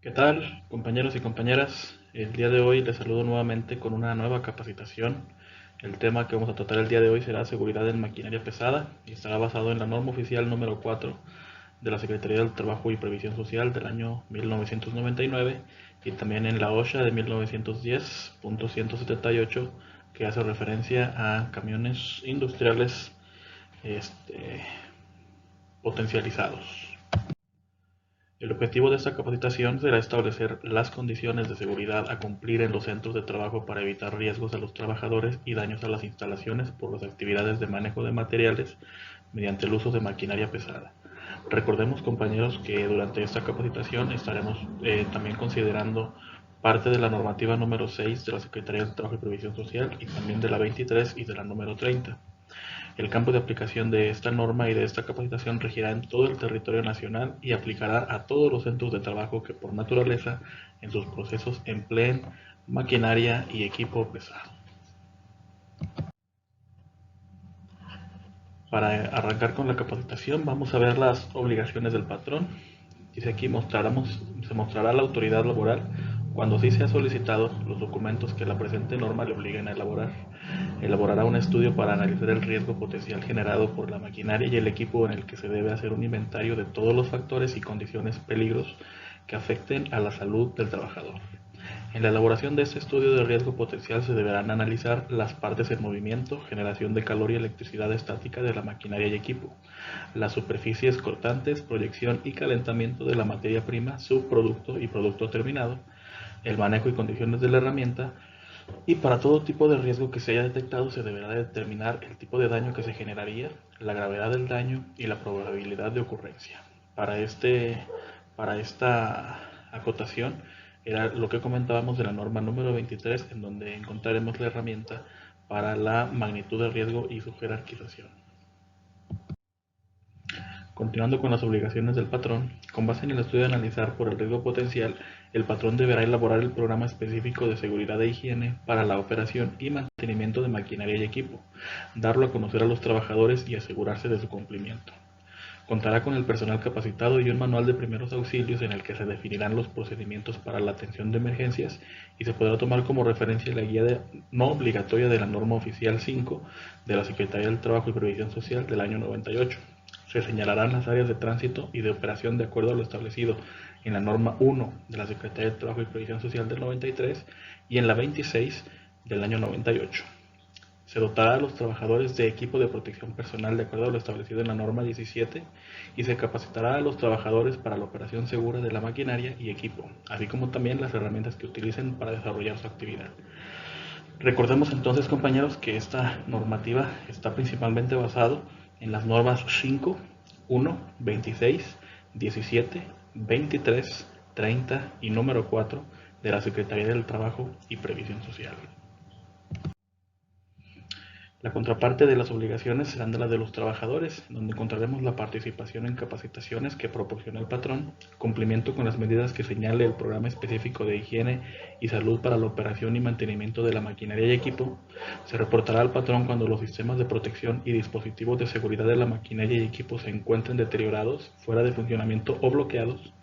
¿Qué tal, compañeros y compañeras? El día de hoy les saludo nuevamente con una nueva capacitación. El tema que vamos a tratar el día de hoy será seguridad en maquinaria pesada y estará basado en la norma oficial número 4 de la Secretaría del Trabajo y Previsión Social del año 1999 y también en la OSHA de 1910.178 que hace referencia a camiones industriales este, potencializados. El objetivo de esta capacitación será establecer las condiciones de seguridad a cumplir en los centros de trabajo para evitar riesgos a los trabajadores y daños a las instalaciones por las actividades de manejo de materiales mediante el uso de maquinaria pesada. Recordemos, compañeros, que durante esta capacitación estaremos también considerando parte de la normativa número 6 de la Secretaría del Trabajo y Previsión Social y también de la 23 y de la número 30. El campo de aplicación de esta norma y de esta capacitación regirá en todo el territorio nacional y aplicará a todos los centros de trabajo que por naturaleza en sus procesos empleen maquinaria y equipo pesado. Para arrancar con la capacitación vamos a ver las obligaciones del patrón. Dice aquí se mostrará la autoridad laboral cuando sí se ha solicitado los documentos que la presente norma le obliguen a elaborar. Elaborará un estudio para analizar el riesgo potencial generado por la maquinaria y el equipo en el que se debe hacer un inventario de todos los factores y condiciones peligros que afecten a la salud del trabajador. En la elaboración de este estudio de riesgo potencial se deberán analizar las partes en movimiento, generación de calor y electricidad estática de la maquinaria y equipo, las superficies cortantes, proyección y calentamiento de la materia prima, subproducto y producto terminado, el manejo y condiciones de la herramienta, y para todo tipo de riesgo que se haya detectado se deberá determinar el tipo de daño que se generaría, la gravedad del daño y la probabilidad de ocurrencia. Para esta acotación era lo que comentábamos de la norma número 23, en donde encontraremos la herramienta para la magnitud del riesgo y su jerarquización. Continuando con las obligaciones del patrón, con base en el estudio de analizar por el riesgo potencial, el patrón deberá elaborar el programa específico de seguridad e higiene para la operación y mantenimiento de maquinaria y equipo, darlo a conocer a los trabajadores y asegurarse de su cumplimiento. Contará con el personal capacitado y un manual de primeros auxilios en el que se definirán los procedimientos para la atención de emergencias y se podrá tomar como referencia la guía no obligatoria de la norma oficial 5 de la Secretaría del Trabajo y Previsión Social del año 98. Se señalarán las áreas de tránsito y de operación de acuerdo a lo establecido en la norma 1 de la Secretaría del Trabajo y Previsión Social del 93 y en la 26 del año 98. Se dotará a los trabajadores de equipo de protección personal de acuerdo a lo establecido en la norma 17 y se capacitará a los trabajadores para la operación segura de la maquinaria y equipo, así como también las herramientas que utilicen para desarrollar su actividad. Recordemos entonces, compañeros, que esta normativa está principalmente basada en las normas 5, 1, 26, 17, 23, 30 y número 4 de la Secretaría del Trabajo y Previsión Social. La contraparte de las obligaciones serán de las de los trabajadores, donde encontraremos la participación en capacitaciones que proporciona el patrón, cumplimiento con las medidas que señale el programa específico de higiene y salud para la operación y mantenimiento de la maquinaria y equipo. Se reportará al patrón cuando los sistemas de protección y dispositivos de seguridad de la maquinaria y equipo se encuentren deteriorados, fuera de funcionamiento o bloqueados.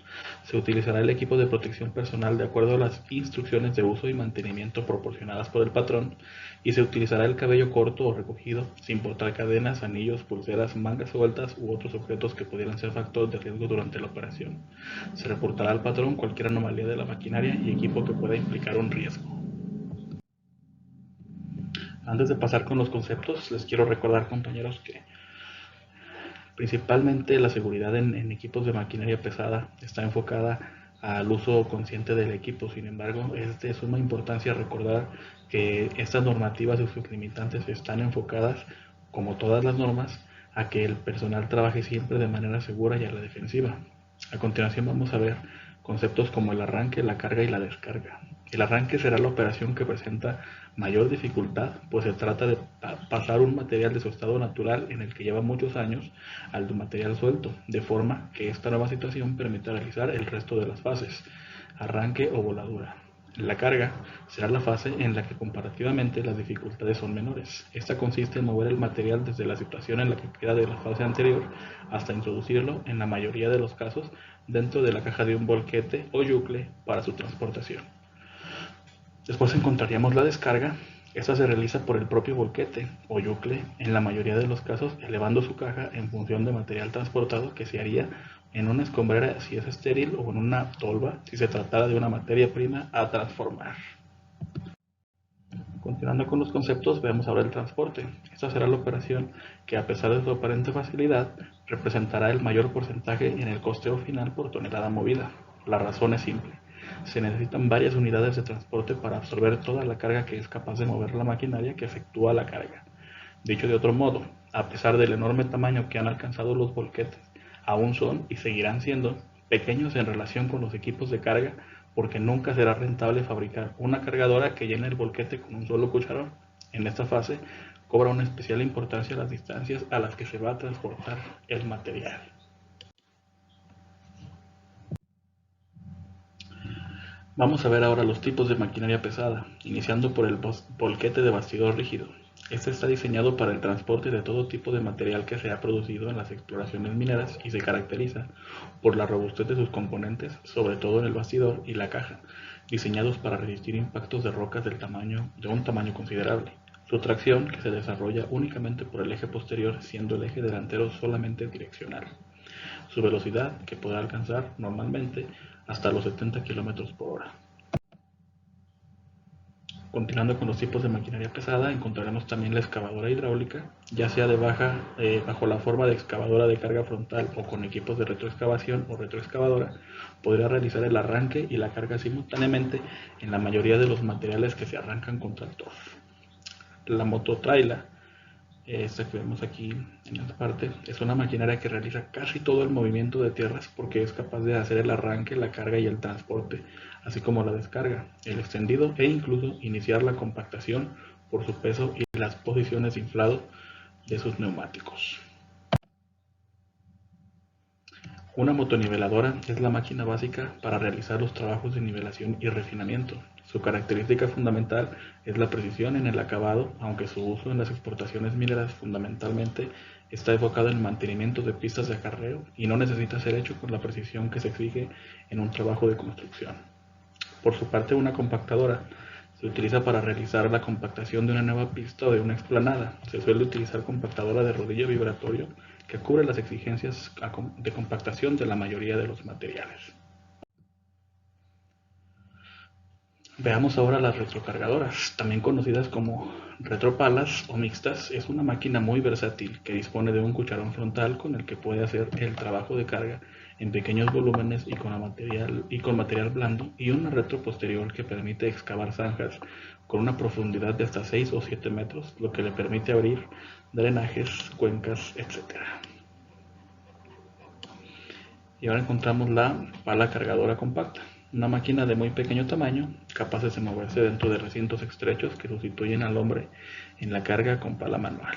Se utilizará el equipo de protección personal de acuerdo a las instrucciones de uso y mantenimiento proporcionadas por el patrón y se utilizará el cabello corto o recogido sin portar cadenas, anillos, pulseras, mangas sueltas u otros objetos que pudieran ser factor de riesgo durante la operación. Se reportará al patrón cualquier anomalía de la maquinaria y equipo que pueda implicar un riesgo. Antes de pasar con los conceptos, les quiero recordar, compañeros, que principalmente la seguridad en equipos de maquinaria pesada está enfocada al uso consciente del equipo. Sin embargo, es de suma importancia recordar que estas normativas y sus limitantes están enfocadas, como todas las normas, a que el personal trabaje siempre de manera segura y a la defensiva. A continuación vamos a ver conceptos como el arranque, la carga y la descarga. El arranque será la operación que presenta mayor dificultad, pues se trata de pasar un material de su estado natural en el que lleva muchos años al de material suelto, de forma que esta nueva situación permita realizar el resto de las fases, arranque o voladura. La carga será la fase en la que comparativamente las dificultades son menores. Esta consiste en mover el material desde la situación en la que queda de la fase anterior hasta introducirlo, en la mayoría de los casos, dentro de la caja de un volquete o yucle para su transportación. Después encontraríamos la descarga. Esta se realiza por el propio volquete o yucle, en la mayoría de los casos elevando su caja en función de material transportado, que se haría en una escombrera si es estéril o en una tolva si se tratara de una materia prima a transformar. Continuando con los conceptos, veamos ahora el transporte. Esta será la operación que, a pesar de su aparente facilidad, representará el mayor porcentaje en el costeo final por tonelada movida. La razón es simple: se necesitan varias unidades de transporte para absorber toda la carga que es capaz de mover la maquinaria que efectúa la carga. Dicho de otro modo, a pesar del enorme tamaño que han alcanzado los volquetes, aún son y seguirán siendo pequeños en relación con los equipos de carga, porque nunca será rentable fabricar una cargadora que llene el volquete con un solo cucharón. En esta fase cobra una especial importancia las distancias a las que se va a transportar el material. Vamos a ver ahora los tipos de maquinaria pesada, iniciando por el volquete de bastidor rígido. Este está diseñado para el transporte de todo tipo de material que se ha producido en las exploraciones mineras y se caracteriza por la robustez de sus componentes, sobre todo en el bastidor y la caja, diseñados para resistir impactos de rocas de un tamaño considerable. Su tracción, que se desarrolla únicamente por el eje posterior, siendo el eje delantero solamente direccional. Su velocidad, que puede alcanzar normalmente hasta los 70 km por hora. Continuando con los tipos de maquinaria pesada, encontraremos también la excavadora hidráulica, ya sea bajo la forma de excavadora de carga frontal o con equipos de retroexcavación o retroexcavadora. Podría realizar el arranque y la carga simultáneamente en la mayoría de los materiales que se arrancan con tractor. La mototraila, esta que vemos aquí en esta parte, es una maquinaria que realiza casi todo el movimiento de tierras porque es capaz de hacer el arranque, la carga y el transporte, así como la descarga, el extendido e incluso iniciar la compactación por su peso y las posiciones de inflado de sus neumáticos. Una motoniveladora es la máquina básica para realizar los trabajos de nivelación y refinamiento. Su característica fundamental es la precisión en el acabado, aunque su uso en las exportaciones mineras fundamentalmente está enfocado en el mantenimiento de pistas de acarreo y no necesita ser hecho con la precisión que se exige en un trabajo de construcción. Por su parte, una compactadora se utiliza para realizar la compactación de una nueva pista o de una explanada. Se suele utilizar compactadora de rodillo vibratorio que cubre las exigencias de compactación de la mayoría de los materiales. Veamos ahora las retrocargadoras, también conocidas como retropalas o mixtas. Es una máquina muy versátil que dispone de un cucharón frontal con el que puede hacer el trabajo de carga en pequeños volúmenes y con material blando, y una retro posterior que permite excavar zanjas con una profundidad de hasta 6 o 7 metros, lo que le permite abrir drenajes, cuencas, etc. Y ahora encontramos la pala cargadora compacta, una máquina de muy pequeño tamaño, capaces de moverse dentro de recintos estrechos que sustituyen al hombre en la carga con pala manual.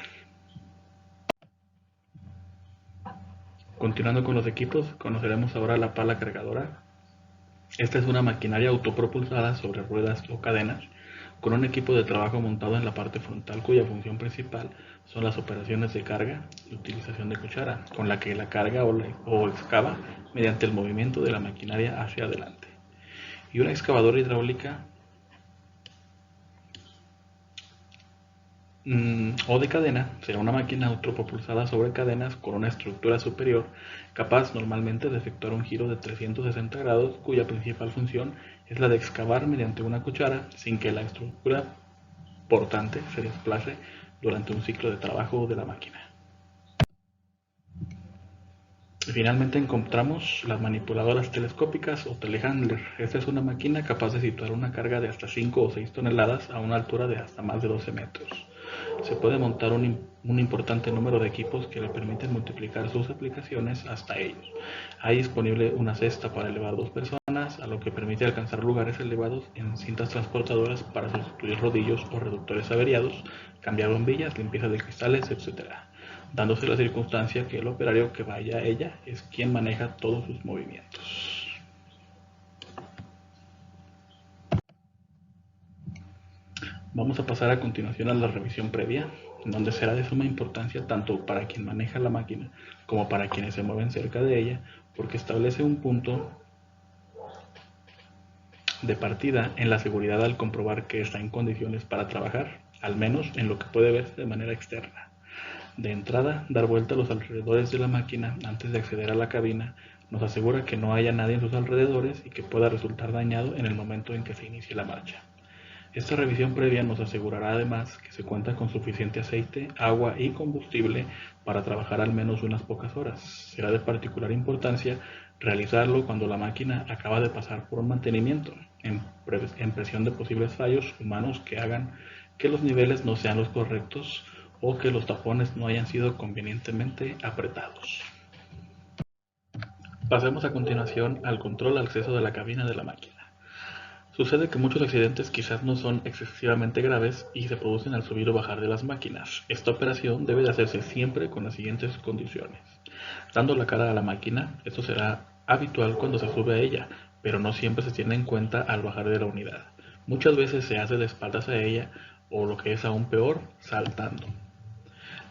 Continuando con los equipos, conoceremos ahora la pala cargadora. Esta es una maquinaria autopropulsada sobre ruedas o cadenas, con un equipo de trabajo montado en la parte frontal, cuya función principal son las operaciones de carga y utilización de cuchara, con la que la carga o excava mediante el movimiento de la maquinaria hacia adelante. Y una excavadora hidráulica o de cadena será una máquina autopropulsada sobre cadenas con una estructura superior, capaz normalmente de efectuar un giro de 360 grados, cuya principal función es la de excavar mediante una cuchara sin que la estructura portante se desplace durante un ciclo de trabajo de la máquina. Finalmente encontramos las manipuladoras telescópicas o telehandler. Esta es una máquina capaz de situar una carga de hasta 5 o 6 toneladas a una altura de hasta más de 12 metros. Se puede montar un importante número de equipos que le permiten multiplicar sus aplicaciones hasta ellos. Hay disponible una cesta para elevar 2 personas, a lo que permite alcanzar lugares elevados en cintas transportadoras para sustituir rodillos o reductores averiados, cambiar bombillas, limpieza de cristales, etc., dándose la circunstancia que el operario que vaya a ella es quien maneja todos sus movimientos. Vamos a pasar a continuación a la revisión previa, donde será de suma importancia tanto para quien maneja la máquina como para quienes se mueven cerca de ella, porque establece un punto de partida en la seguridad al comprobar que está en condiciones para trabajar, al menos en lo que puede verse de manera externa. De entrada, dar vuelta a los alrededores de la máquina antes de acceder a la cabina nos asegura que no haya nadie en sus alrededores y que pueda resultar dañado en el momento en que se inicie la marcha. Esta revisión previa nos asegurará además que se cuenta con suficiente aceite, agua y combustible para trabajar al menos unas pocas horas. Será de particular importancia realizarlo cuando la máquina acaba de pasar por un mantenimiento, en presión de posibles fallos humanos que hagan que los niveles no sean los correctos o que los tapones no hayan sido convenientemente apretados. Pasemos a continuación al control al acceso de la cabina de la máquina. Sucede que muchos accidentes quizás no son excesivamente graves y se producen al subir o bajar de las máquinas. Esta operación debe de hacerse siempre con las siguientes condiciones. Dando la cara a la máquina, esto será habitual cuando se sube a ella, pero no siempre se tiene en cuenta al bajar de la unidad. Muchas veces se hace de espaldas a ella o lo que es aún peor, saltando.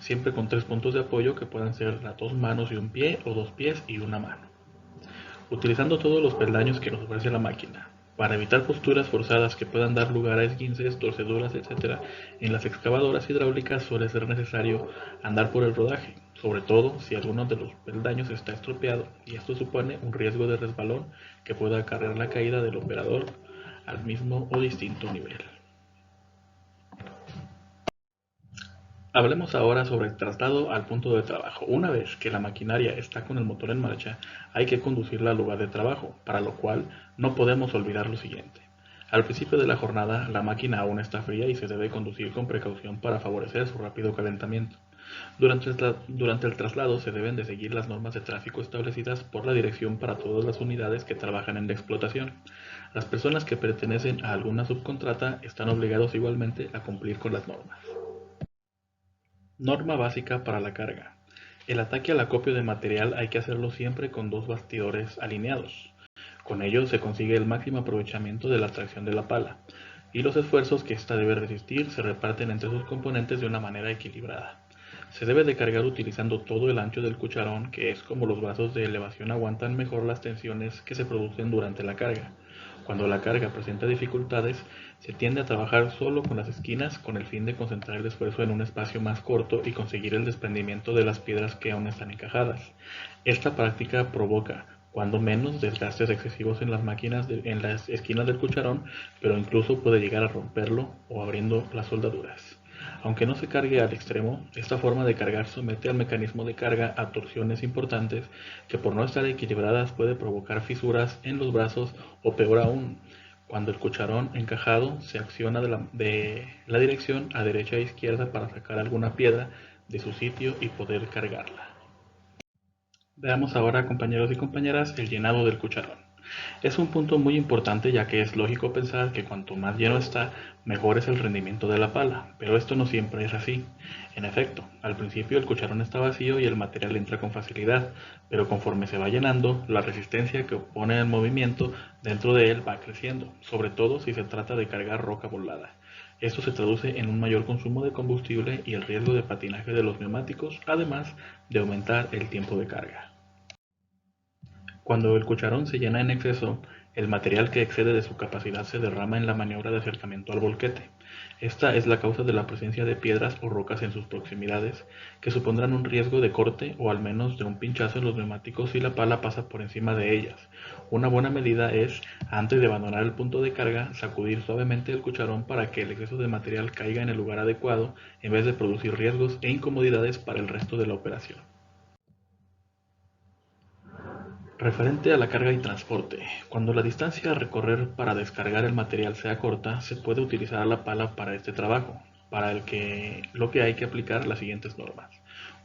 Siempre con 3 puntos de apoyo que puedan ser las 2 manos y un pie o 2 pies y una mano. Utilizando todos los peldaños que nos ofrece la máquina. Para evitar posturas forzadas que puedan dar lugar a esguinces, torceduras, etc., en las excavadoras hidráulicas suele ser necesario andar por el rodaje, sobre todo si alguno de los peldaños está estropeado, y esto supone un riesgo de resbalón que pueda acarrear la caída del operador al mismo o distinto nivel. Hablemos ahora sobre el traslado al punto de trabajo. Una vez que la maquinaria está con el motor en marcha, hay que conducirla al lugar de trabajo, para lo cual no podemos olvidar lo siguiente. Al principio de la jornada, la máquina aún está fría y se debe conducir con precaución para favorecer su rápido calentamiento. Durante el traslado se deben de seguir las normas de tráfico establecidas por la dirección para todas las unidades que trabajan en la explotación. Las personas que pertenecen a alguna subcontrata están obligados igualmente a cumplir con las normas. Norma básica para la carga. El ataque al acopio de material hay que hacerlo siempre con 2 bastidores alineados. Con ello se consigue el máximo aprovechamiento de la tracción de la pala, y los esfuerzos que ésta debe resistir se reparten entre sus componentes de una manera equilibrada. Se debe de cargar utilizando todo el ancho del cucharón, que es como los brazos de elevación aguantan mejor las tensiones que se producen durante la carga. Cuando la carga presenta dificultades, se tiende a trabajar solo con las esquinas con el fin de concentrar el esfuerzo en un espacio más corto y conseguir el desprendimiento de las piedras que aún están encajadas. Esta práctica provoca, cuando menos, desgastes excesivos en las máquinas en las esquinas del cucharón, pero incluso puede llegar a romperlo o abriendo las soldaduras. Aunque no se cargue al extremo, esta forma de cargar somete al mecanismo de carga a torsiones importantes que por no estar equilibradas puede provocar fisuras en los brazos o peor aún, cuando el cucharón encajado se acciona de la dirección a derecha e izquierda para sacar alguna piedra de su sitio y poder cargarla. Veamos ahora, compañeros y compañeras, el llenado del cucharón. Es un punto muy importante ya que es lógico pensar que cuanto más lleno está, mejor es el rendimiento de la pala, pero esto no siempre es así. En efecto, al principio el cucharón está vacío y el material entra con facilidad, pero conforme se va llenando, la resistencia que opone el movimiento dentro de él va creciendo, sobre todo si se trata de cargar roca volada. Esto se traduce en un mayor consumo de combustible y el riesgo de patinaje de los neumáticos, además de aumentar el tiempo de carga. Cuando el cucharón se llena en exceso, el material que excede de su capacidad se derrama en la maniobra de acercamiento al volquete. Esta es la causa de la presencia de piedras o rocas en sus proximidades, que supondrán un riesgo de corte o al menos de un pinchazo en los neumáticos si la pala pasa por encima de ellas. Una buena medida es, antes de abandonar el punto de carga, sacudir suavemente el cucharón para que el exceso de material caiga en el lugar adecuado, en vez de producir riesgos e incomodidades para el resto de la operación. Referente a la carga y transporte, cuando la distancia a recorrer para descargar el material sea corta, se puede utilizar la pala para este trabajo, para lo que hay que aplicar las siguientes normas.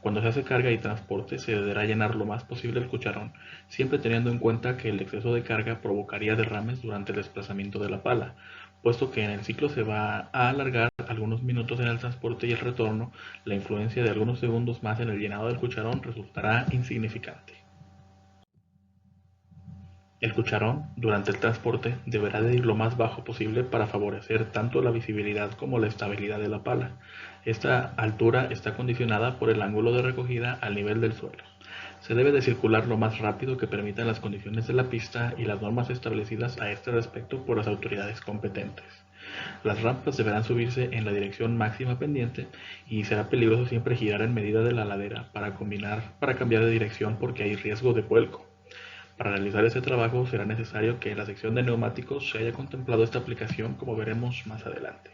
Cuando se hace carga y transporte, se deberá llenar lo más posible el cucharón, siempre teniendo en cuenta que el exceso de carga provocaría derrames durante el desplazamiento de la pala, puesto que en el ciclo se va a alargar algunos minutos en el transporte y el retorno, la influencia de algunos segundos más en el llenado del cucharón resultará insignificante. El cucharón, durante el transporte, deberá de ir lo más bajo posible para favorecer tanto la visibilidad como la estabilidad de la pala. Esta altura está condicionada por el ángulo de recogida al nivel del suelo. Se debe de circular lo más rápido que permitan las condiciones de la pista y las normas establecidas a este respecto por las autoridades competentes. Las rampas deberán subirse en la dirección máxima pendiente y será peligroso siempre girar en medida de la ladera para cambiar de dirección porque hay riesgo de vuelco. Para realizar este trabajo será necesario que en la sección de neumáticos se haya contemplado esta aplicación como veremos más adelante.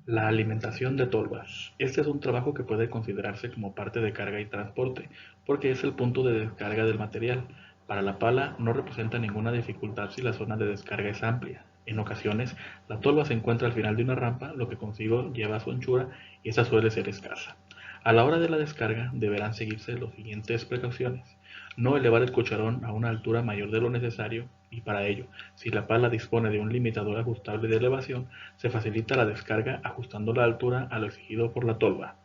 La alimentación de tolvas. Este es un trabajo que puede considerarse como parte de carga y transporte, porque es el punto de descarga del material. Para la pala no representa ninguna dificultad si la zona de descarga es amplia. En ocasiones, la tolva se encuentra al final de una rampa, lo que consigo lleva su anchura y esta suele ser escasa. A la hora de la descarga deberán seguirse las siguientes precauciones. No elevar el cucharón a una altura mayor de lo necesario y para ello, si la pala dispone de un limitador ajustable de elevación, se facilita la descarga ajustando la altura a lo exigido por la tolva.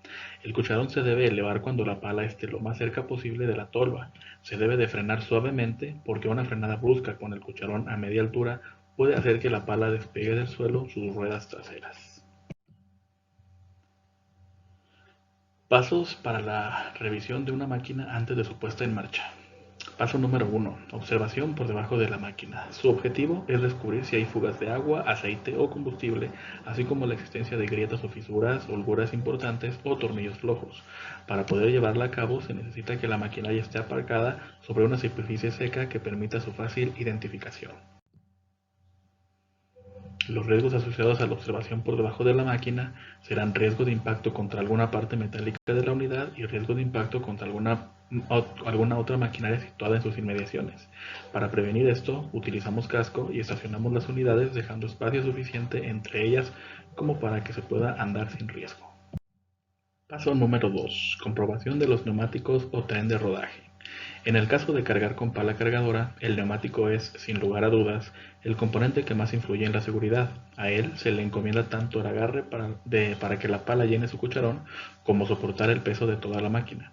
El cucharón se debe elevar cuando la pala esté lo más cerca posible de la tolva. Se debe de frenar suavemente porque una frenada brusca con el cucharón a media altura puede hacer que la pala despegue del suelo sus ruedas traseras. Pasos para la revisión de una máquina antes de su puesta en marcha. Paso número 1. Observación por debajo de la máquina. Su objetivo es descubrir si hay fugas de agua, aceite o combustible, así como la existencia de grietas o fisuras, holguras importantes o tornillos flojos. Para poder llevarla a cabo se necesita que la maquinaria esté aparcada sobre una superficie seca que permita su fácil identificación. Los riesgos asociados a la observación por debajo de la máquina serán riesgo de impacto contra alguna parte metálica de la unidad y riesgo de impacto contra alguna otra maquinaria situada en sus inmediaciones. Para prevenir esto, utilizamos casco y estacionamos las unidades dejando espacio suficiente entre ellas como para que se pueda andar sin riesgo. Paso número 2. Comprobación de los neumáticos o tren de rodaje. En el caso de cargar con pala cargadora, el neumático es, sin lugar a dudas, el componente que más influye en la seguridad. A él se le encomienda tanto el agarre para que la pala llene su cucharón, como soportar el peso de toda la máquina.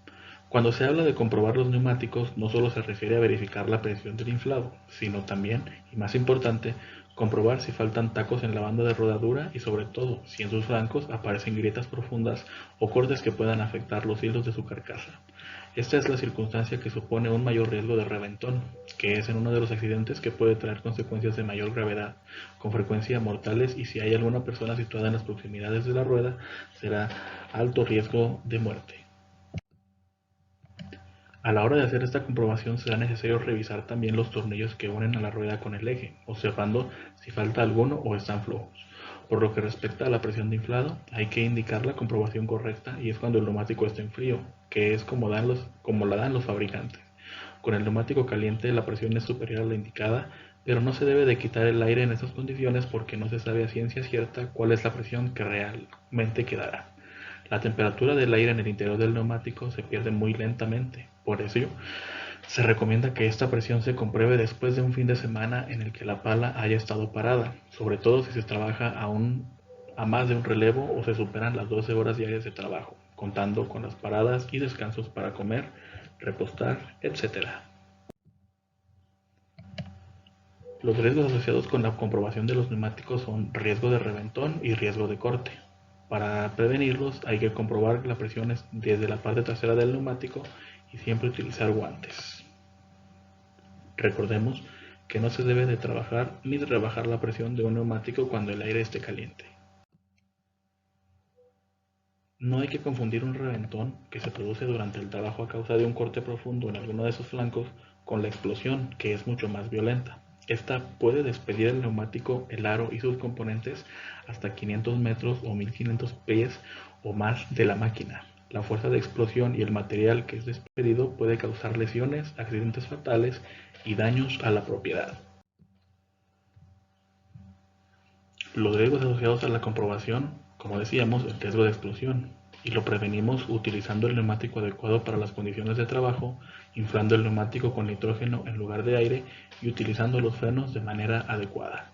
Cuando se habla de comprobar los neumáticos, no solo se refiere a verificar la presión del inflado, sino también, y más importante, comprobar si faltan tacos en la banda de rodadura y sobre todo si en sus flancos aparecen grietas profundas o cortes que puedan afectar los hilos de su carcasa. Esta es la circunstancia que supone un mayor riesgo de reventón, que es en uno de los accidentes que puede traer consecuencias de mayor gravedad, con frecuencia mortales, y si hay alguna persona situada en las proximidades de la rueda, será alto riesgo de muerte. A la hora de hacer esta comprobación será necesario revisar también los tornillos que unen a la rueda con el eje, observando si falta alguno o están flojos. Por lo que respecta a la presión de inflado, hay que indicar la comprobación correcta y es cuando el neumático está en frío, que es como la dan los fabricantes. Con el neumático caliente la presión es superior a la indicada, pero no se debe de quitar el aire en estas condiciones porque no se sabe a ciencia cierta cuál es la presión que realmente quedará. La temperatura del aire en el interior del neumático se pierde muy lentamente. Por eso se recomienda que esta presión se compruebe después de un fin de semana en el que la pala haya estado parada, sobre todo si se trabaja a más de un relevo o se superan las 12 horas diarias de trabajo, contando con las paradas y descansos para comer, repostar, etc. Los riesgos asociados con la comprobación de los neumáticos son riesgo de reventón y riesgo de corte. Para prevenirlos hay que comprobar la presión desde la parte trasera del neumático y siempre utilizar guantes. Recordemos que no se debe de trabajar ni de rebajar la presión de un neumático cuando el aire esté caliente. No hay que confundir un reventón que se produce durante el trabajo a causa de un corte profundo en alguno de sus flancos con la explosión, que es mucho más violenta. Esta puede despedir el neumático, el aro y sus componentes hasta 500 metros o 1500 pies o más de la máquina. La fuerza de explosión y el material que es despedido puede causar lesiones, accidentes fatales y daños a la propiedad. Los riesgos asociados a la comprobación, como decíamos, el riesgo de explosión, y lo prevenimos utilizando el neumático adecuado para las condiciones de trabajo, inflando el neumático con nitrógeno en lugar de aire y utilizando los frenos de manera adecuada.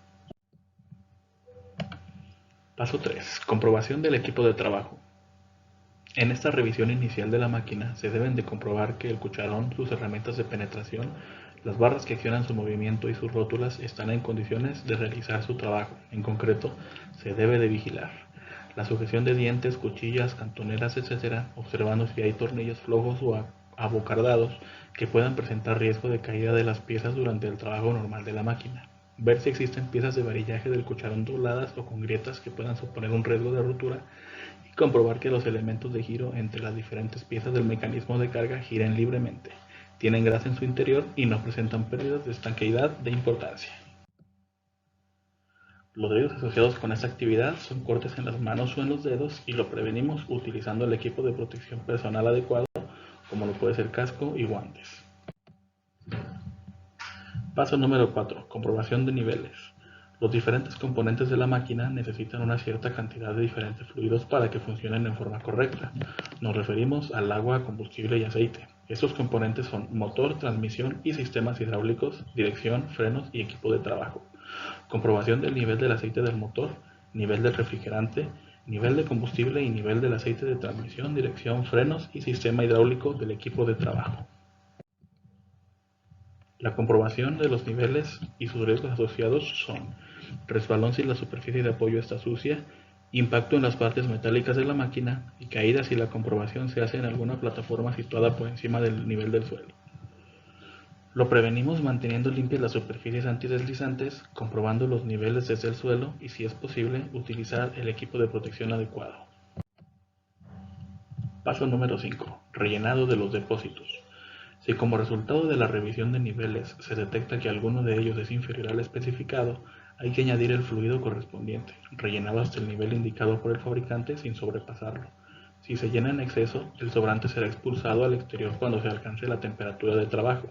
Paso 3. Comprobación del equipo de trabajo. En esta revisión inicial de la máquina se deben de comprobar que el cucharón, sus herramientas de penetración, Las barras que accionan su movimiento y sus rótulas están en condiciones de realizar su trabajo. En concreto, se debe de vigilar la sujeción de dientes, cuchillas, cantoneras, etc., observando si hay tornillos flojos o abocardados que puedan presentar riesgo de caída de las piezas durante el trabajo normal de la máquina. Ver si existen piezas de varillaje del cucharón dobladas o con grietas que puedan suponer un riesgo de rotura y comprobar que los elementos de giro entre las diferentes piezas del mecanismo de carga giren libremente, tienen grasa en su interior y no presentan pérdidas de estanqueidad de importancia. Los riesgos asociados con esta actividad son cortes en las manos o en los dedos y lo prevenimos utilizando el equipo de protección personal adecuado, como lo puede ser casco y guantes. Paso número 4. Comprobación de niveles. Los diferentes componentes de la máquina necesitan una cierta cantidad de diferentes fluidos para que funcionen en forma correcta. Nos referimos al agua, combustible y aceite. Estos componentes son motor, transmisión y sistemas hidráulicos, dirección, frenos y equipo de trabajo. Comprobación del nivel del aceite del motor, nivel del refrigerante, nivel de combustible y nivel del aceite de transmisión, dirección, frenos y sistema hidráulico del equipo de trabajo. La comprobación de los niveles y sus riesgos asociados son resbalón si la superficie de apoyo está sucia, impacto en las partes metálicas de la máquina y caída si la comprobación se hace en alguna plataforma situada por encima del nivel del suelo. Lo prevenimos manteniendo limpias las superficies antideslizantes, comprobando los niveles desde el suelo y, si es posible, utilizar el equipo de protección adecuado. Paso número 5. Rellenado de los depósitos. Si como resultado de la revisión de niveles se detecta que alguno de ellos es inferior al especificado, hay que añadir el fluido correspondiente, rellenado hasta el nivel indicado por el fabricante sin sobrepasarlo. Si se llena en exceso, el sobrante será expulsado al exterior cuando se alcance la temperatura de trabajo.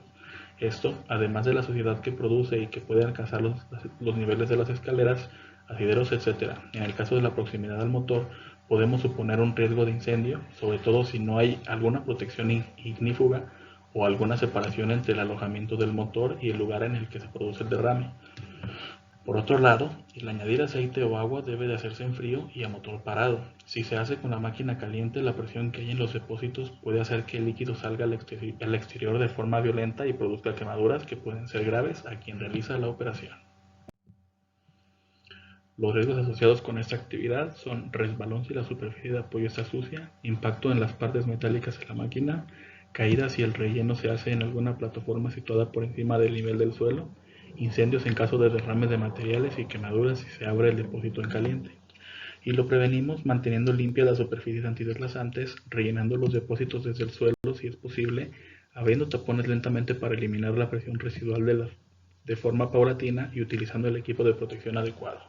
Esto, además de la suciedad que produce y que puede alcanzar los niveles de las escaleras, asideros, etc. En el caso de la proximidad al motor, podemos suponer un riesgo de incendio, sobre todo si no hay alguna protección ignífuga o alguna separación entre el alojamiento del motor y el lugar en el que se produce el derrame. Por otro lado, el añadir aceite o agua debe de hacerse en frío y a motor parado. Si se hace con la máquina caliente, la presión que hay en los depósitos puede hacer que el líquido salga al exterior de forma violenta y produzca quemaduras que pueden ser graves a quien realiza la operación. Los riesgos asociados con esta actividad son resbalón si la superficie de apoyo está sucia, impacto en las partes metálicas de la máquina, caída si el relleno se hace en alguna plataforma situada por encima del nivel del suelo, incendios en caso de derrames de materiales y quemaduras si se abre el depósito en caliente. Y lo prevenimos manteniendo limpias las superficies antideslizantes, rellenando los depósitos desde el suelo si es posible, abriendo tapones lentamente para eliminar la presión residual de forma paulatina y utilizando el equipo de protección adecuado.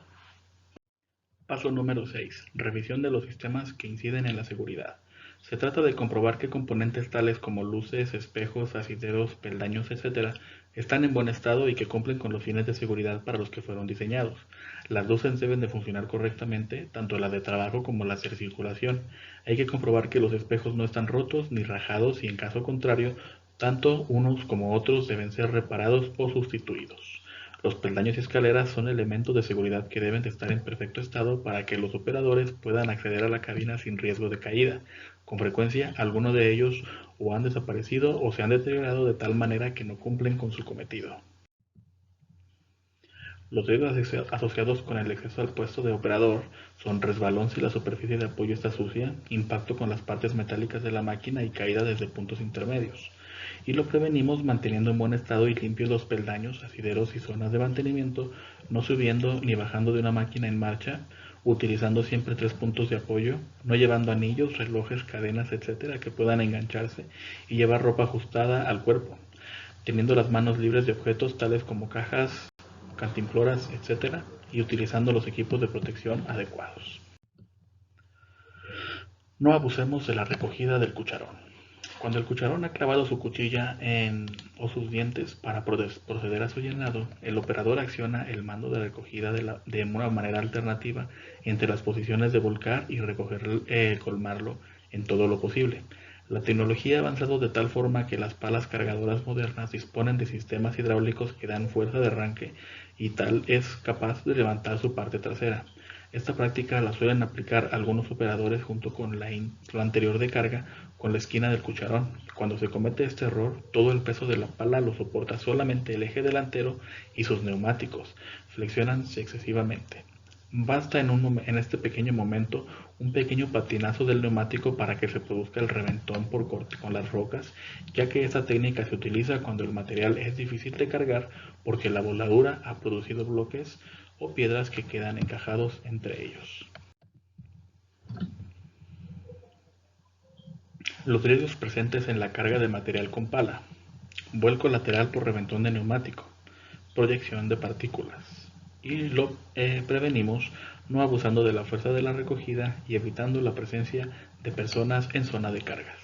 Paso número 6. Revisión de los sistemas que inciden en la seguridad. Se trata de comprobar qué componentes tales como luces, espejos, asideros, peldaños, etc. están en buen estado y que cumplen con los fines de seguridad para los que fueron diseñados. Las luces deben de funcionar correctamente, tanto las de trabajo como las de circulación. Hay que comprobar que los espejos no están rotos ni rajados y, en caso contrario, tanto unos como otros deben ser reparados o sustituidos. Los peldaños y escaleras son elementos de seguridad que deben de estar en perfecto estado para que los operadores puedan acceder a la cabina sin riesgo de caída. Con frecuencia, algunos de ellos o han desaparecido o se han deteriorado de tal manera que no cumplen con su cometido. Los riesgos asociados con el exceso al puesto de operador son resbalón si la superficie de apoyo está sucia, impacto con las partes metálicas de la máquina y caída desde puntos intermedios. Y lo prevenimos manteniendo en buen estado y limpios los peldaños, asideros y zonas de mantenimiento, no subiendo ni bajando de una máquina en marcha, utilizando siempre 3 puntos de apoyo, no llevando anillos, relojes, cadenas, etc. que puedan engancharse, y llevar ropa ajustada al cuerpo, teniendo las manos libres de objetos tales como cajas, cantimploras, etc. y utilizando los equipos de protección adecuados. No abusemos de la recogida del cucharón. Cuando el cucharón ha clavado su cuchilla o sus dientes para proceder a su llenado, el operador acciona el mando de recogida de una manera alternativa entre las posiciones de volcar y recoger, colmarlo en todo lo posible. La tecnología ha avanzado de tal forma que las palas cargadoras modernas disponen de sistemas hidráulicos que dan fuerza de arranque y tal es capaz de levantar su parte trasera. Esta práctica la suelen aplicar algunos operadores junto con la anterior de carga con la esquina del cucharón. Cuando se comete este error, todo el peso de la pala lo soporta solamente el eje delantero y sus neumáticos flexionanse excesivamente. Basta en este pequeño momento un pequeño patinazo del neumático para que se produzca el reventón por corte con las rocas, ya que esta técnica se utiliza cuando el material es difícil de cargar porque la voladura ha producido bloques o piedras que quedan encajados entre ellos. Los riesgos presentes en la carga de material con pala: vuelco lateral por reventón de neumático, proyección de partículas. Y lo prevenimos no abusando de la fuerza de la recogida y evitando la presencia de personas en zona de cargas.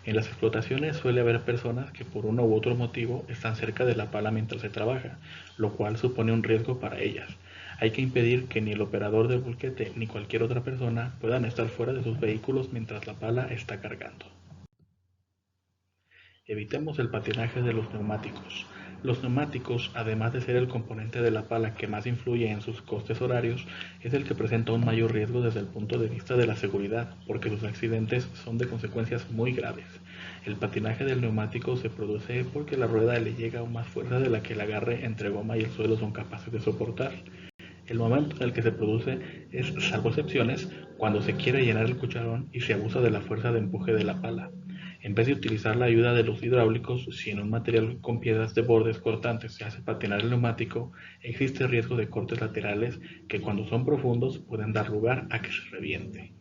En las explotaciones suele haber personas que por uno u otro motivo están cerca de la pala mientras se trabaja, lo cual supone un riesgo para ellas. Hay que impedir que ni el operador del volquete ni cualquier otra persona puedan estar fuera de sus vehículos mientras la pala está cargando. Evitemos el patinaje de los neumáticos. Los neumáticos, además de ser el componente de la pala que más influye en sus costes horarios, es el que presenta un mayor riesgo desde el punto de vista de la seguridad, porque sus accidentes son de consecuencias muy graves. El patinaje del neumático se produce porque la rueda le llega aún más fuerza de la que el agarre entre goma y el suelo son capaces de soportar. El momento en el que se produce es, salvo excepciones, cuando se quiere llenar el cucharón y se abusa de la fuerza de empuje de la pala. En vez de utilizar la ayuda de los hidráulicos, si en un material con piedras de bordes cortantes se hace patinar el neumático, existe riesgo de cortes laterales que cuando son profundos pueden dar lugar a que se reviente.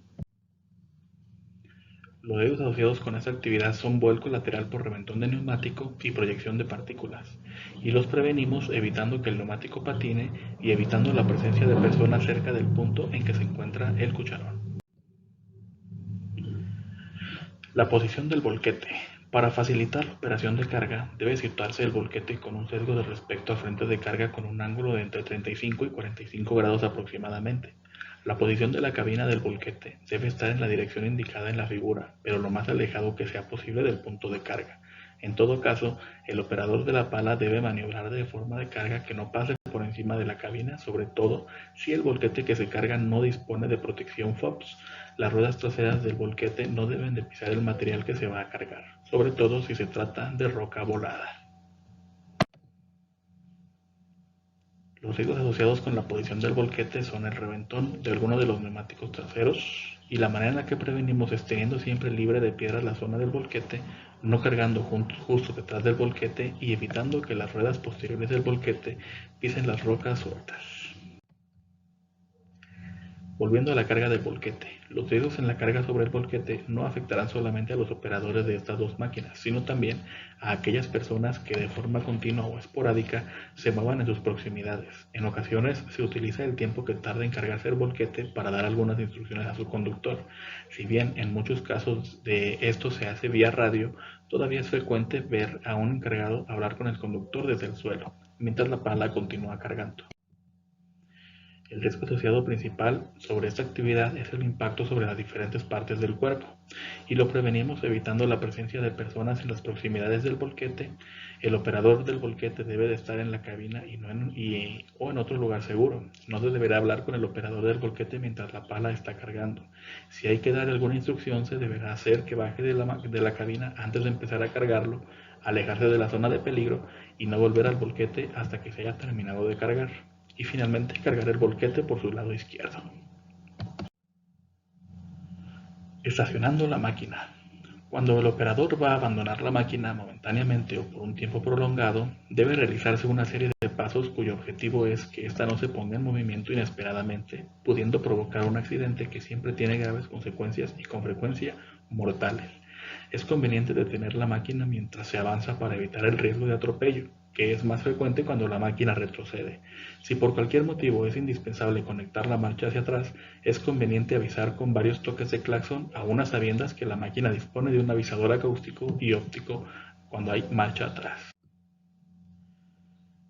Los riesgos asociados con esta actividad son vuelco lateral por reventón de neumático y proyección de partículas, y los prevenimos evitando que el neumático patine y evitando la presencia de personas cerca del punto en que se encuentra el cucharón. La posición del volquete. Para facilitar la operación de carga, debe situarse el volquete con un sesgo de respecto al frente de carga con un ángulo de entre 35 y 45 grados aproximadamente. La posición de la cabina del volquete debe estar en la dirección indicada en la figura, pero lo más alejado que sea posible del punto de carga. En todo caso, el operador de la pala debe maniobrar de forma de carga que no pase por encima de la cabina, sobre todo si el volquete que se carga no dispone de protección FOPS. Las ruedas traseras del volquete no deben de pisar el material que se va a cargar, sobre todo si se trata de roca volada. Los riesgos asociados con la posición del volquete son el reventón de alguno de los neumáticos traseros y la manera en la que prevenimos es teniendo siempre libre de piedras la zona del volquete, no cargando justo detrás del volquete y evitando que las ruedas posteriores del volquete pisen las rocas sueltas. Volviendo a la carga del volquete, los riesgos en la carga sobre el volquete no afectarán solamente a los operadores de estas dos máquinas, sino también a aquellas personas que de forma continua o esporádica se muevan en sus proximidades. En ocasiones se utiliza el tiempo que tarda en cargarse el volquete para dar algunas instrucciones a su conductor. Si bien en muchos casos de esto se hace vía radio, todavía es frecuente ver a un encargado hablar con el conductor desde el suelo, mientras la pala continúa cargando. El riesgo asociado principal sobre esta actividad es el impacto sobre las diferentes partes del cuerpo, y lo prevenimos evitando la presencia de personas en las proximidades del volquete. El operador del volquete debe de estar en la cabina o en otro lugar seguro. No se deberá hablar con el operador del volquete mientras la pala está cargando. Si hay que dar alguna instrucción, se deberá hacer que baje de la cabina antes de empezar a cargarlo, alejarse de la zona de peligro y no volver al volquete hasta que se haya terminado de cargar. Y finalmente cargar el volquete por su lado izquierdo. Estacionando la máquina. Cuando el operador va a abandonar la máquina momentáneamente o por un tiempo prolongado, debe realizarse una serie de pasos cuyo objetivo es que ésta no se ponga en movimiento inesperadamente, pudiendo provocar un accidente que siempre tiene graves consecuencias y con frecuencia mortales. Es conveniente detener la máquina mientras se avanza para evitar el riesgo de atropello, que es más frecuente cuando la máquina retrocede. Si por cualquier motivo es indispensable conectar la marcha hacia atrás, es conveniente avisar con varios toques de claxon a unas sabiendas que la máquina dispone de un avisador acústico y óptico cuando hay marcha atrás.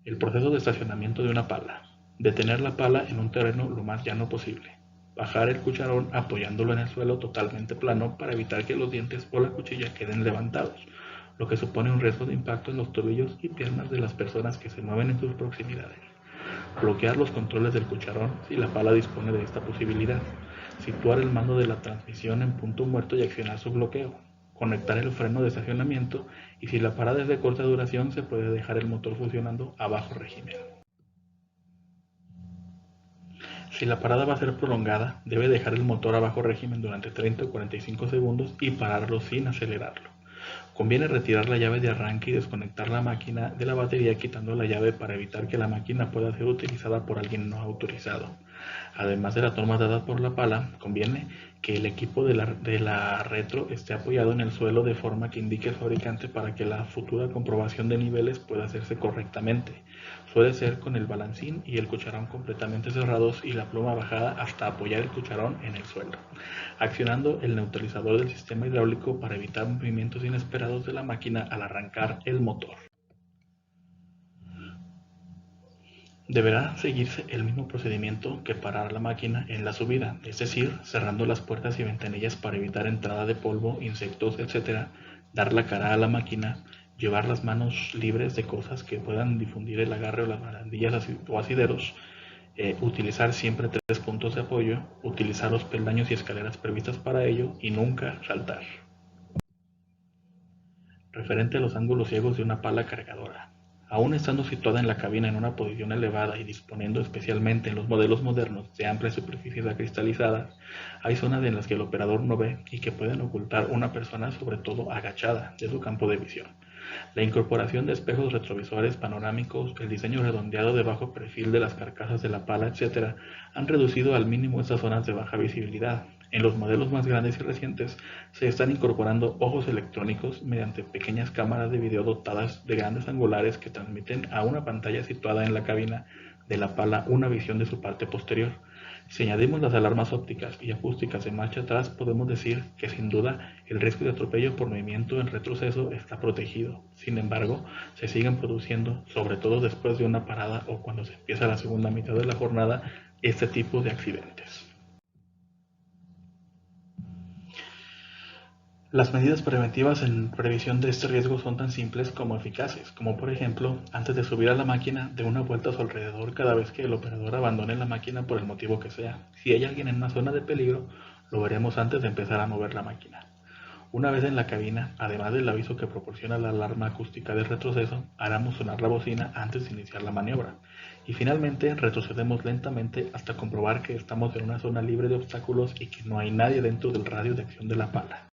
El proceso de estacionamiento de una pala. Detener la pala en un terreno lo más llano posible. Bajar el cucharón apoyándolo en el suelo totalmente plano para evitar que los dientes o la cuchilla queden levantados, lo que supone un riesgo de impacto en los tobillos y piernas de las personas que se mueven en sus proximidades. bloquear los controles del cucharón si la pala dispone de esta posibilidad, situar el mando de la transmisión en punto muerto y accionar su bloqueo, conectar el freno de estacionamiento y si la parada es de corta duración se puede dejar el motor funcionando a bajo régimen. Si la parada va a ser prolongada, debe dejar el motor a bajo régimen durante 30 o 45 segundos y pararlo sin acelerarlo. Conviene retirar la llave de arranque y desconectar la máquina de la batería quitando la llave para evitar que la máquina pueda ser utilizada por alguien no autorizado. Además de las normas dadas por la pala, conviene que el equipo de la retro esté apoyado en el suelo de forma que indique el fabricante para que la futura comprobación de niveles pueda hacerse correctamente. Suele ser con el balancín y el cucharón completamente cerrados y la pluma bajada hasta apoyar el cucharón en el suelo, accionando el neutralizador del sistema hidráulico para evitar movimientos inesperados de la máquina al arrancar el motor. Deberá seguirse el mismo procedimiento que parar la máquina en la subida, es decir, cerrando las puertas y ventanillas para evitar entrada de polvo, insectos, etc., dar la cara a la máquina, llevar las manos libres de cosas que puedan difundir el agarre o las barandillas o asideros, utilizar siempre 3 puntos de apoyo, utilizar los peldaños y escaleras previstas para ello y nunca saltar. Referente a los ángulos ciegos de una pala cargadora. Aún estando situada en la cabina en una posición elevada y disponiendo especialmente en los modelos modernos de amplias superficies acristalizadas, hay zonas en las que el operador no ve y que pueden ocultar una persona, sobre todo agachada, de su campo de visión. La incorporación de espejos retrovisores panorámicos, el diseño redondeado de bajo perfil de las carcasas de la pala, etc., han reducido al mínimo estas zonas de baja visibilidad. En los modelos más grandes y recientes se están incorporando ojos electrónicos mediante pequeñas cámaras de video dotadas de grandes angulares que transmiten a una pantalla situada en la cabina de la pala una visión de su parte posterior. Si añadimos las alarmas ópticas y acústicas de marcha atrás, podemos decir que sin duda el riesgo de atropello por movimiento en retroceso está protegido. Sin embargo, se siguen produciendo, sobre todo después de una parada o cuando se empieza la segunda mitad de la jornada, este tipo de accidentes. Las medidas preventivas en previsión de este riesgo son tan simples como eficaces, como por ejemplo, antes de subir a la máquina, dé una vuelta a su alrededor cada vez que el operador abandone la máquina por el motivo que sea. Si hay alguien en una zona de peligro, lo veremos antes de empezar a mover la máquina. Una vez en la cabina, además del aviso que proporciona la alarma acústica de retroceso, haremos sonar la bocina antes de iniciar la maniobra. Y finalmente retrocedemos lentamente hasta comprobar que estamos en una zona libre de obstáculos y que no hay nadie dentro del radio de acción de la pala.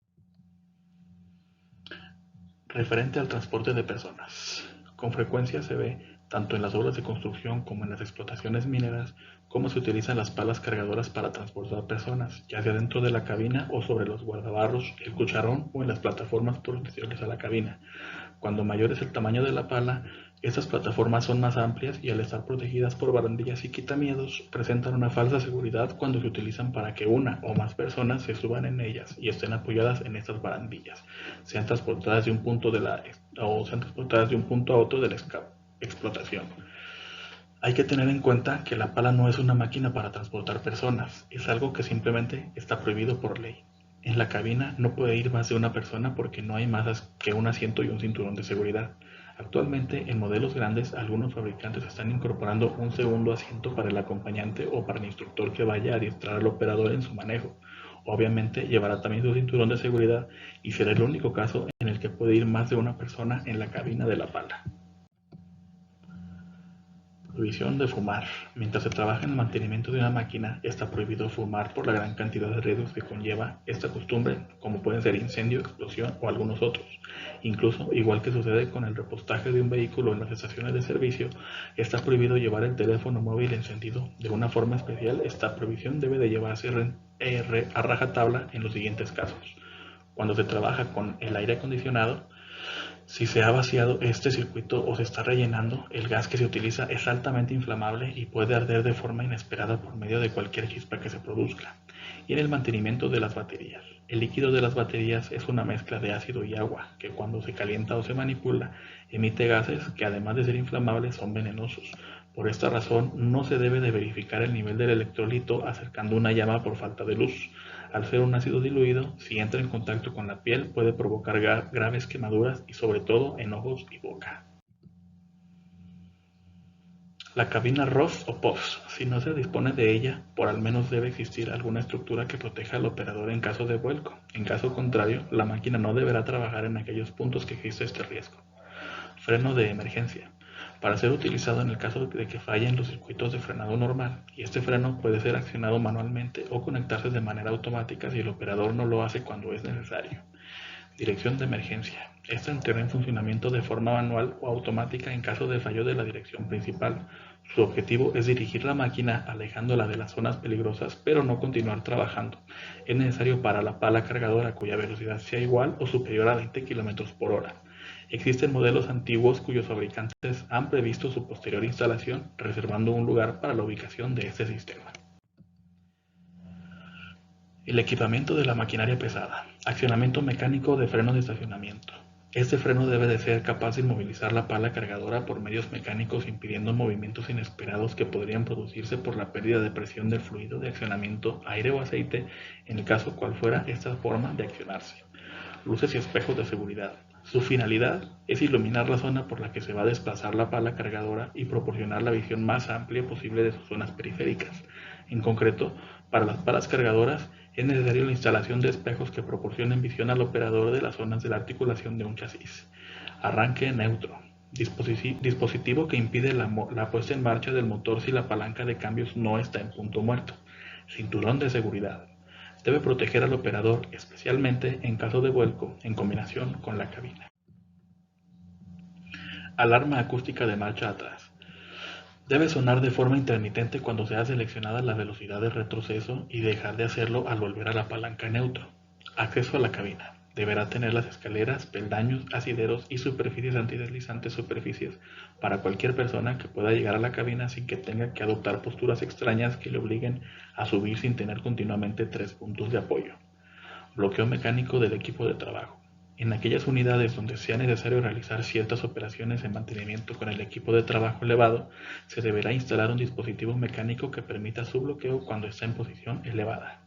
Referente al transporte de personas. Con frecuencia se ve, tanto en las obras de construcción como en las explotaciones mineras, cómo se utilizan las palas cargadoras para transportar personas, ya sea dentro de la cabina o sobre los guardabarros, el cucharón o en las plataformas posteriores a la cabina. Cuando mayor es el tamaño de la pala, estas plataformas son más amplias y al estar protegidas por barandillas y quitamiedos, presentan una falsa seguridad cuando se utilizan para que una o más personas se suban en ellas y estén apoyadas en estas barandillas, sean transportadas de un punto a otro de la explotación. Hay que tener en cuenta que la pala no es una máquina para transportar personas, es algo que simplemente está prohibido por ley. En la cabina no puede ir más de una persona porque no hay más que un asiento y un cinturón de seguridad. Actualmente, en modelos grandes, algunos fabricantes están incorporando un segundo asiento para el acompañante o para el instructor que vaya a adiestrar al operador en su manejo. Obviamente, llevará también su cinturón de seguridad y será el único caso en el que puede ir más de una persona en la cabina de la pala. Prohibición de fumar. Mientras se trabaja en el mantenimiento de una máquina, está prohibido fumar por la gran cantidad de riesgos que conlleva esta costumbre, como pueden ser incendio, explosión o algunos otros. Incluso, igual que sucede con el repostaje de un vehículo en las estaciones de servicio, está prohibido llevar el teléfono móvil encendido. De una forma especial, esta prohibición debe de llevarse a rajatabla en los siguientes casos. Cuando se trabaja con el aire acondicionado, si se ha vaciado este circuito o se está rellenando, el gas que se utiliza es altamente inflamable y puede arder de forma inesperada por medio de cualquier chispa que se produzca. Y en el mantenimiento de las baterías. El líquido de las baterías es una mezcla de ácido y agua que cuando se calienta o se manipula emite gases que además de ser inflamables son venenosos. Por esta razón no se debe de verificar el nivel del electrolito acercando una llama por falta de luz. Al ser un ácido diluido, si entra en contacto con la piel puede provocar graves quemaduras y sobre todo en ojos y boca. La cabina ROS o POS, si no se dispone de ella, por al menos debe existir alguna estructura que proteja al operador en caso de vuelco. En caso contrario, la máquina no deberá trabajar en aquellos puntos que existe este riesgo. Freno de emergencia. Para ser utilizado en el caso de que fallen los circuitos de frenado normal, y este freno puede ser accionado manualmente o conectarse de manera automática si el operador no lo hace cuando es necesario. Dirección de emergencia. Esta entra en funcionamiento de forma manual o automática en caso de fallo de la dirección principal. Su objetivo es dirigir la máquina alejándola de las zonas peligrosas, pero no continuar trabajando. Es necesario para la pala cargadora cuya velocidad sea igual o superior a 20 km por hora. Existen modelos antiguos cuyos fabricantes han previsto su posterior instalación, reservando un lugar para la ubicación de este sistema. El equipamiento de la maquinaria pesada. Accionamiento mecánico de frenos de estacionamiento. Este freno debe de ser capaz de inmovilizar la pala cargadora por medios mecánicos impidiendo movimientos inesperados que podrían producirse por la pérdida de presión del fluido de accionamiento, aire o aceite, en el caso cual fuera esta forma de accionarse. Luces y espejos de seguridad. Su finalidad es iluminar la zona por la que se va a desplazar la pala cargadora y proporcionar la visión más amplia posible de sus zonas periféricas. En concreto, para las palas cargadoras es necesaria la instalación de espejos que proporcionen visión al operador de las zonas de la articulación de un chasis. Arranque neutro. Dispositivo que impide la puesta en marcha del motor si la palanca de cambios no está en punto muerto. Cinturón de seguridad. Debe proteger al operador, especialmente en caso de vuelco, en combinación con la cabina. Alarma acústica de marcha atrás. Debe sonar de forma intermitente cuando sea seleccionada la velocidad de retroceso y dejar de hacerlo al volver a la palanca neutro. Acceso a la cabina. Deberá tener las escaleras, peldaños, asideros y superficies antideslizantes superficies para cualquier persona que pueda llegar a la cabina sin que tenga que adoptar posturas extrañas que le obliguen a subir sin tener continuamente 3 puntos de apoyo. Bloqueo mecánico del equipo de trabajo. En aquellas unidades donde sea necesario realizar ciertas operaciones de mantenimiento con el equipo de trabajo elevado, se deberá instalar un dispositivo mecánico que permita su bloqueo cuando está en posición elevada.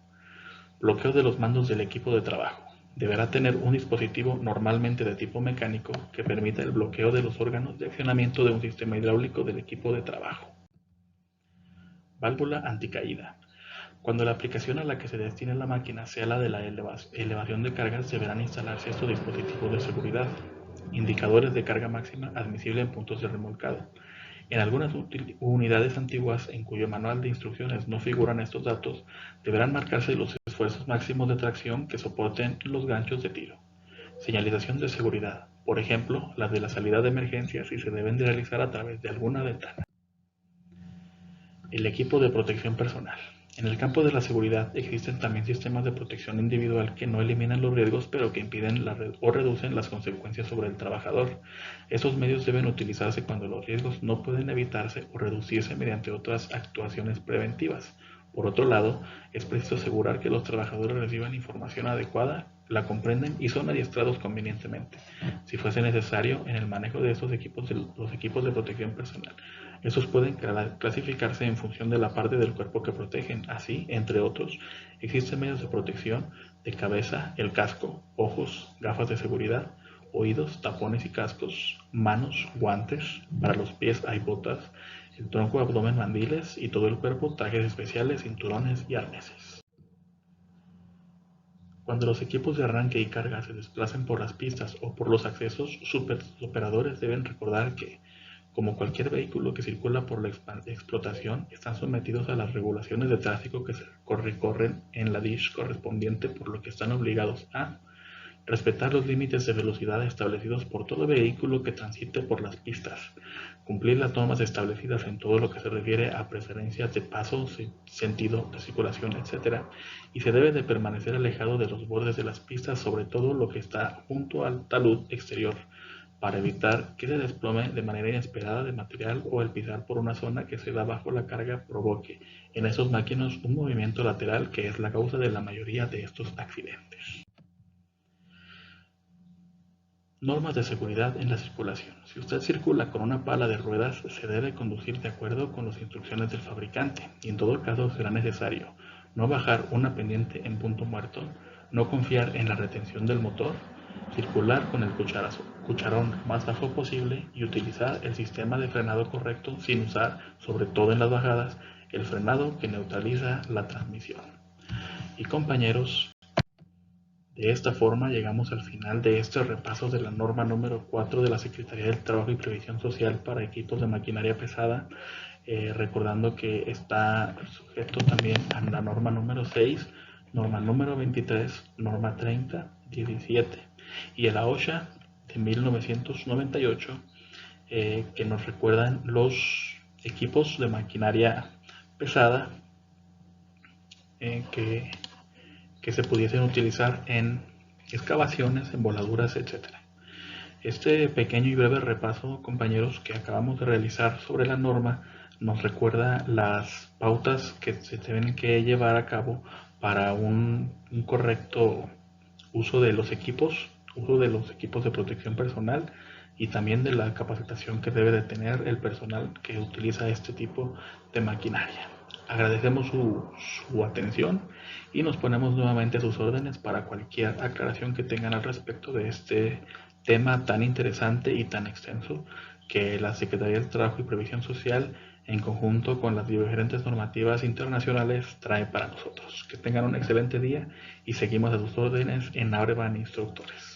Bloqueo de los mandos del equipo de trabajo. Deberá tener un dispositivo normalmente de tipo mecánico que permita el bloqueo de los órganos de accionamiento de un sistema hidráulico del equipo de trabajo. Válvula anticaída. Cuando la aplicación a la que se destine la máquina sea la de la elevación de cargas, deberán instalarse estos dispositivos de seguridad. Indicadores de carga máxima admisible en puntos de remolcado. En algunas unidades antiguas en cuyo manual de instrucciones no figuran estos datos, deberán marcarse los esfuerzos máximos de tracción que soporten los ganchos de tiro. Señalización de seguridad, por ejemplo, las de la salida de emergencia si se deben de realizar a través de alguna ventana. El equipo de protección personal. En el campo de la seguridad existen también sistemas de protección individual que no eliminan los riesgos pero que impiden o reducen las consecuencias sobre el trabajador. Estos medios deben utilizarse cuando los riesgos no pueden evitarse o reducirse mediante otras actuaciones preventivas. Por otro lado, es preciso asegurar que los trabajadores reciban información adecuada, la comprenden y son adiestrados convenientemente, si fuese necesario, en el manejo de los equipos de protección personal. Estos pueden clasificarse en función de la parte del cuerpo que protegen. Así, entre otros, existen medios de protección de cabeza, el casco, ojos, gafas de seguridad, oídos, tapones y cascos, manos, guantes, para los pies hay botas, el tronco, abdomen, mandiles y todo el cuerpo, trajes especiales, cinturones y arneses. Cuando los equipos de arranque y carga se desplacen por las pistas o por los accesos, sus operadores deben recordar que, como cualquier vehículo que circula por la explotación, están sometidos a las regulaciones de tráfico que se corren en la DISH correspondiente, por lo que están obligados a respetar los límites de velocidad establecidos por todo vehículo que transite por las pistas, cumplir las normas establecidas en todo lo que se refiere a preferencias de paso, sentido de circulación, etc. Y se debe de permanecer alejado de los bordes de las pistas, sobre todo lo que está junto al talud exterior, para evitar que se desplome de manera inesperada de material o el pisar por una zona que se da bajo la carga provoque en esos máquinas un movimiento lateral que es la causa de la mayoría de estos accidentes. Normas de seguridad en la circulación. Si usted circula con una pala de ruedas, se debe conducir de acuerdo con las instrucciones del fabricante y en todo caso será necesario no bajar una pendiente en punto muerto, no confiar en la retención del motor, circular con el cucharón lo más bajo posible y utilizar el sistema de frenado correcto sin usar, sobre todo en las bajadas, el frenado que neutraliza la transmisión. Y compañeros, de esta forma llegamos al final de este repaso de la norma número 4 de la Secretaría del Trabajo y Previsión Social para equipos de maquinaria pesada, recordando que está sujeto también a la norma número 6, norma número 23, norma 30, 17 y a la OSHA de 1998, que nos recuerdan los equipos de maquinaria pesada que se pudiesen utilizar en excavaciones, en voladuras, etc. Este pequeño y breve repaso, compañeros, que acabamos de realizar sobre la norma, nos recuerda las pautas que se tienen que llevar a cabo para un correcto uso de los equipos, de protección personal y también de la capacitación que debe de tener el personal que utiliza este tipo de maquinaria. Agradecemos su atención y nos ponemos nuevamente a sus órdenes para cualquier aclaración que tengan al respecto de este tema tan interesante y tan extenso que la Secretaría del Trabajo y Previsión Social, en conjunto con las diferentes normativas internacionales, trae para nosotros. Que tengan un excelente día y seguimos a sus órdenes en Abrevan Instructores.